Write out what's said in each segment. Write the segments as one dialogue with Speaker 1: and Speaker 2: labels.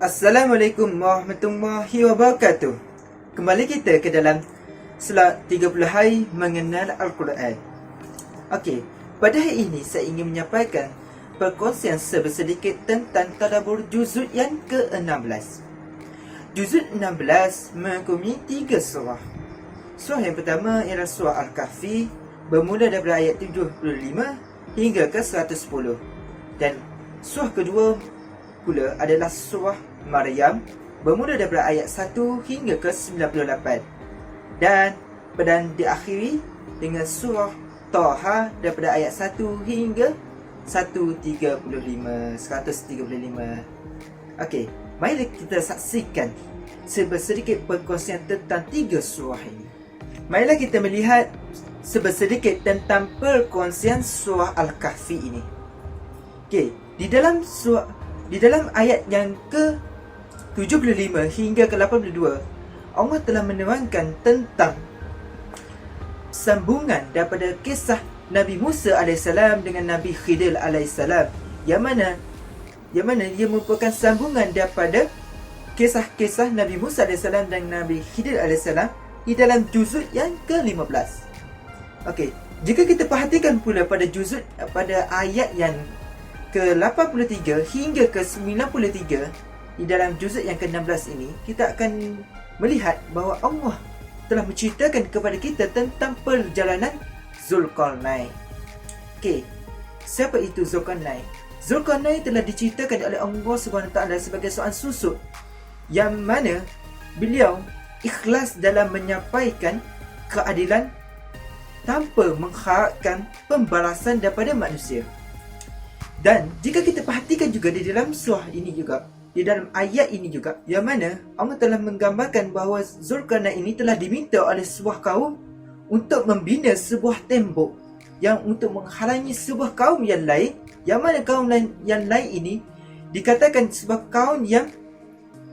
Speaker 1: Assalamualaikum warahmatullahi wabarakatuh. Kembali kita ke dalam slot 30 hari mengenal Al-Quran. Okey, pada hari ini saya ingin menyampaikan perkongsian sedikit tentang tadabbur juzud yang ke-16. Juzud 16 mengikumi 3 surah. Surah yang pertama ialah surah Al-Kahfi, bermula daripada ayat 75 hingga ke 110. Dan surah kedua pula adalah surah Maryam, bermula daripada ayat 1 hingga ke 98. Dan diakhiri dengan surah Taha daripada ayat 1 hingga 135. Okey, mari kita saksikan sedikit perkongsian tentang 3 surah ini. Marilah kita melihat sedikit tentang perkongsian surah Al-Kahfi ini. Okey, di dalam ayat yang ke 75 hingga ke 82, Allah telah menerangkan tentang sambungan daripada kisah Nabi Musa AS dengan Nabi Khidir AS, yang mana ia merupakan sambungan daripada kisah-kisah Nabi Musa AS dan Nabi Khidir AS di dalam juzud yang ke-15. Okey, jika kita perhatikan pula pada ayat yang ke-83 hingga ke-93 di dalam juzud yang ke-16 ini, kita akan melihat bahawa Allah telah menceritakan kepada kita tentang perjalanan Zulkarnain. Okey, siapa itu Zulkarnain? Zulkarnain telah diceritakan oleh Allah SWT sebagai seorang susuk yang mana beliau ikhlas dalam menyampaikan keadilan tanpa mengharapkan pembalasan daripada manusia. Dan jika kita perhatikan juga di dalam surah ini juga, di dalam ayat ini juga, yang mana Allah telah menggambarkan bahawa Zulkarnain ini telah diminta oleh sebuah kaum untuk membina sebuah tembok yang untuk menghalangi sebuah kaum yang lain, yang mana kaum yang lain ini dikatakan sebuah kaum yang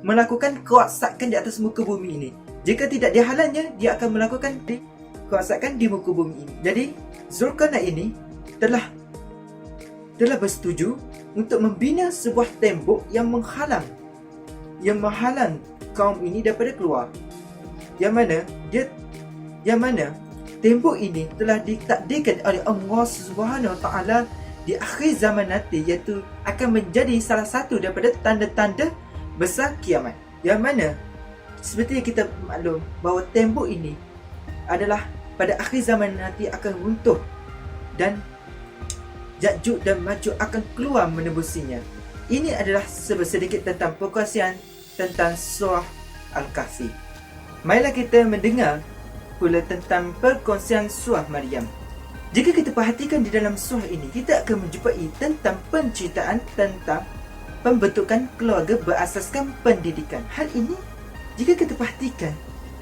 Speaker 1: melakukan kerosakan di atas muka bumi ini. Jika tidak dihalangnya, dia akan melakukan kerosakan di muka bumi ini. Jadi Zulkarnain ini telah bersetuju untuk membina sebuah tembok yang menghalang kaum ini daripada keluar. Yang mana tembok ini telah ditakdirkan oleh Allah SWT di akhir zaman nanti, iaitu akan menjadi salah satu daripada tanda-tanda besar kiamat. Yang mana seperti yang kita maklum bahawa tembok ini adalah pada akhir zaman nanti akan runtuh dan Ya'juj dan Ma'juj akan keluar menebusinya. Ini adalah sedikit tentang perkongsian tentang surah Al-Kahfi. Marilah kita mendengar pula tentang perkongsian surah Maryam. Jika kita perhatikan di dalam surah ini, kita akan menjumpai tentang penceritaan tentang pembentukan keluarga berasaskan pendidikan. Hal ini, jika kita perhatikan,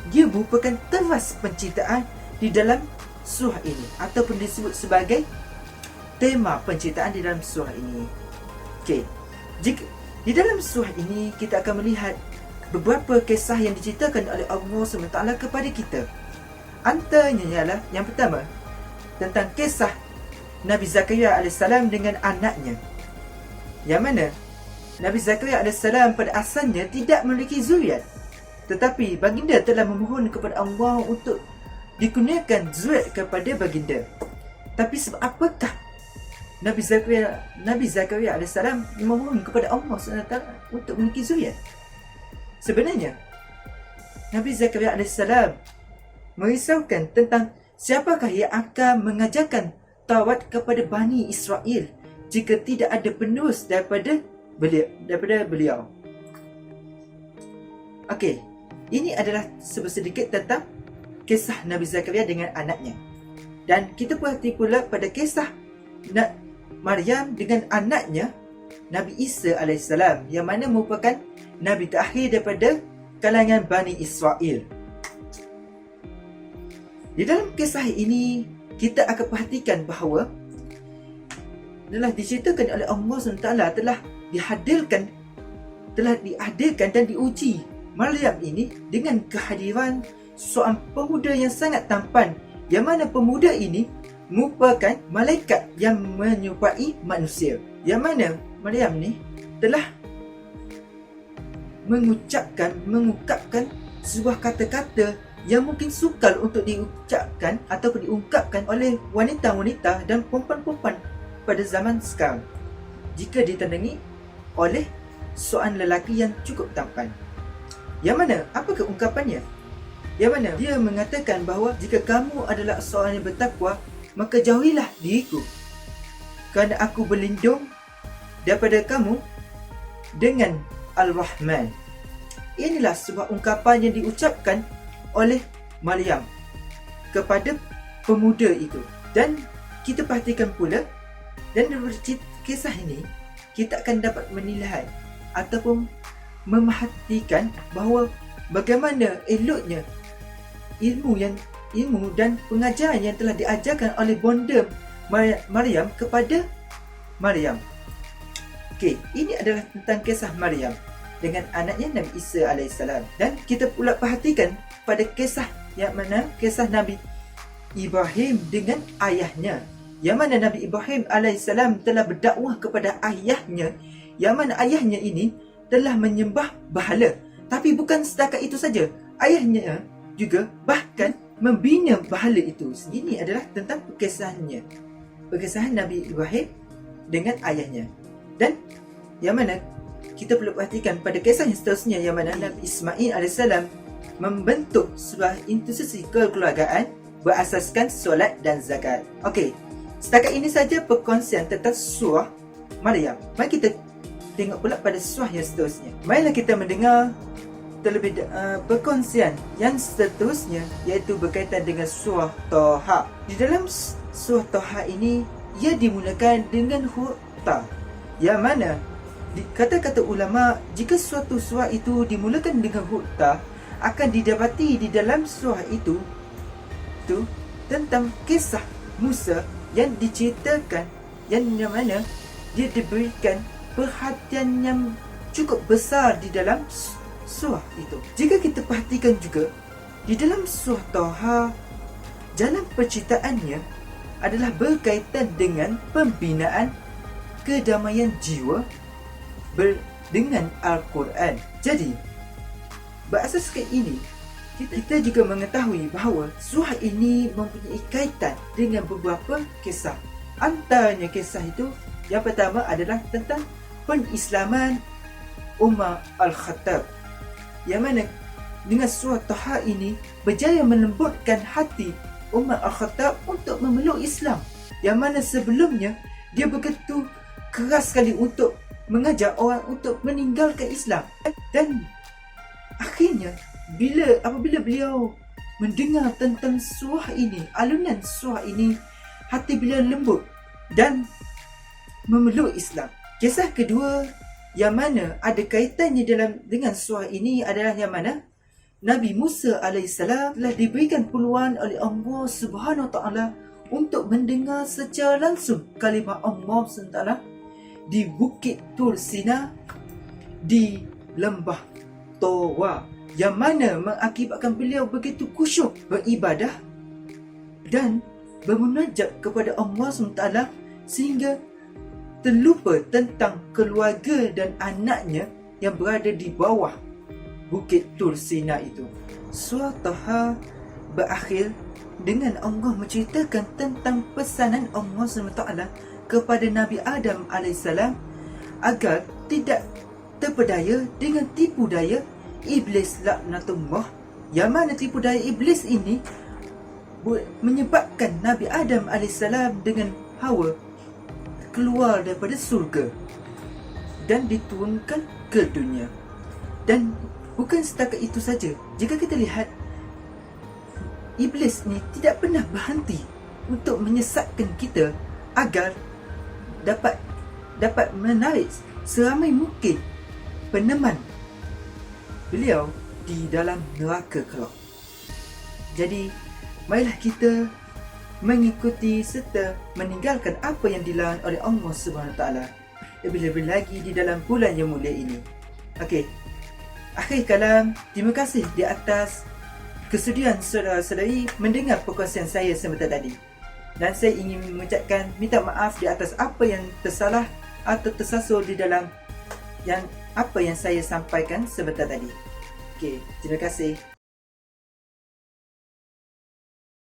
Speaker 1: dia merupakan teras penceritaan di dalam surah ini, ataupun disebut sebagai tema penceritaan di dalam surah ini. Okey, jika di dalam surah ini kita akan melihat beberapa kisah yang diceritakan oleh Allah SWT kepada kita. Antaranya ialah yang pertama, tentang kisah Nabi Zakaria AS dengan anaknya, yang mana Nabi Zakaria AS pada asalnya tidak memiliki zuriat, tetapi baginda telah memohon kepada Allah untuk dikurniakan zuriat kepada baginda. Tapi sebab apakah Nabi Zakaria AS memohon kepada Allah SWT untuk memiliki zuriat? Sebenarnya Nabi Zakaria AS merisaukan tentang siapakah yang akan mengajarkan Taurat kepada Bani Israel jika tidak ada penerus daripada beliau. Okey, ini adalah sedikit tentang kisah Nabi Zakaria dengan anaknya. Dan kita perhati pula pada kisah Maryam dengan anaknya Nabi Isa AS, yang mana merupakan Nabi terakhir daripada kalangan Bani Israel. Di dalam kisah ini, kita akan perhatikan bahawa telah diceritakan oleh Allah SWT telah dihadirkan dan diuji Maryam ini dengan kehadiran seorang pemuda yang sangat tampan, yang mana pemuda ini merupakan malaikat yang menyerupai manusia. Yang mana Maryam ni telah mengungkapkan sebuah kata-kata yang mungkin sukar untuk diucapkan ataupun diungkapkan oleh wanita-wanita dan perempuan-perempuan pada zaman sekarang jika ditandingi oleh seorang lelaki yang cukup tampan. Yang mana, apakah ungkapannya? Yang mana dia mengatakan bahawa jika kamu adalah seorang yang bertakwa, maka jauhilah diriku, kerana aku berlindung daripada kamu dengan Al-Rahman. Inilah sebuah ungkapan yang diucapkan oleh Maryam kepada pemuda itu. Dan kita perhatikan pula, dan dari kisah ini kita akan dapat menilai ataupun memerhatikan bahawa bagaimana eloknya ilmu dan pengajaran yang telah diajarkan oleh bonda Maryam kepada Maryam. Okey, ini adalah tentang kisah Maryam dengan anaknya Nabi Isa AS. Dan kita pula perhatikan pada kisah yang mana kisah Nabi Ibrahim dengan ayahnya, yang mana Nabi Ibrahim AS telah berdakwah kepada ayahnya, yang mana ayahnya ini telah menyembah berhala. Tapi bukan setakat itu saja, ayahnya juga bahkan membina berhala itu. Ini adalah tentang perkisahan Nabi Ibrahim dengan ayahnya. Dan yang mana kita perlu perhatikan pada kisah yang seterusnya, yang mana Nabi Ismail AS membentuk sebuah institusi kekeluargaan berasaskan solat dan zakat. Okey, setakat ini saja perkongsian tentang surah Maryam. Mari kita tengok pula pada surah yang seterusnya. Marilah kita mendengar terlebih perkongsian yang seterusnya, iaitu berkaitan dengan surah Taha. Di dalam surah Taha ini, ia dimulakan dengan huruf Ta, yang mana kata-kata ulama, jika suatu surah itu dimulakan dengan huruf Ta, akan didapati di dalam surah itu tentang kisah Musa yang diceritakan, yang mana dia diberikan perhatian yang cukup besar di dalam surah itu. Jika kita perhatikan juga di dalam surah Taha, jalan perceritaannya adalah berkaitan dengan pembinaan kedamaian jiwa dengan Al-Quran. Jadi, berasaskan ini, kita juga mengetahui bahawa surah ini mempunyai kaitan dengan beberapa kisah. Antaranya kisah itu, yang pertama adalah tentang penislaman Umar Al-Khattab, yang mana dengan surah Taha ini berjaya melembutkan hati Umar Al-Khattab untuk memeluk Islam, yang mana sebelumnya dia begitu keras sekali untuk mengajak orang untuk meninggalkan Islam. Dan akhirnya apabila beliau mendengar tentang surah ini, alunan surah ini, hati beliau lembut dan memeluk Islam. Kisah kedua yang mana ada kaitannya dengan surah ini adalah yang mana Nabi Musa AS telah diberikan peluang oleh Allah Subhanahu Wa Taala untuk mendengar secara langsung kalimah Allah SWT di Bukit Tur Sina, di Lembah Tawa, yang mana mengakibatkan beliau begitu khusyuk beribadah dan bermunajat kepada Allah SWT sehingga terlupa tentang keluarga dan anaknya yang berada di bawah Bukit Tur Sina itu. Surah Taha berakhir dengan Allah menceritakan tentang pesanan Allah SWT kepada Nabi Adam AS agar tidak terpedaya dengan tipu daya Iblis laknatullah, yang mana tipu daya Iblis ini menyebabkan Nabi Adam AS dengan Hawa keluar daripada surga dan diturunkan ke dunia. Dan bukan setakat itu saja, jika kita lihat, Iblis ni tidak pernah berhenti untuk menyesatkan kita agar dapat menarik seramai mungkin peneman beliau di dalam neraka kelak. Jadi, marilah kita mengikuti serta meninggalkan apa yang dilarang oleh Allah SWT, lebih-lebih lagi di dalam bulan yang mulia ini. Okey, akhir kalam, terima kasih di atas kesudian saudara-saudari mendengar perkongsian saya sebentar tadi. Dan saya ingin mengucapkan minta maaf di atas apa yang tersalah atau tersasul di dalam yang apa yang saya sampaikan sebentar tadi. Okey, terima kasih.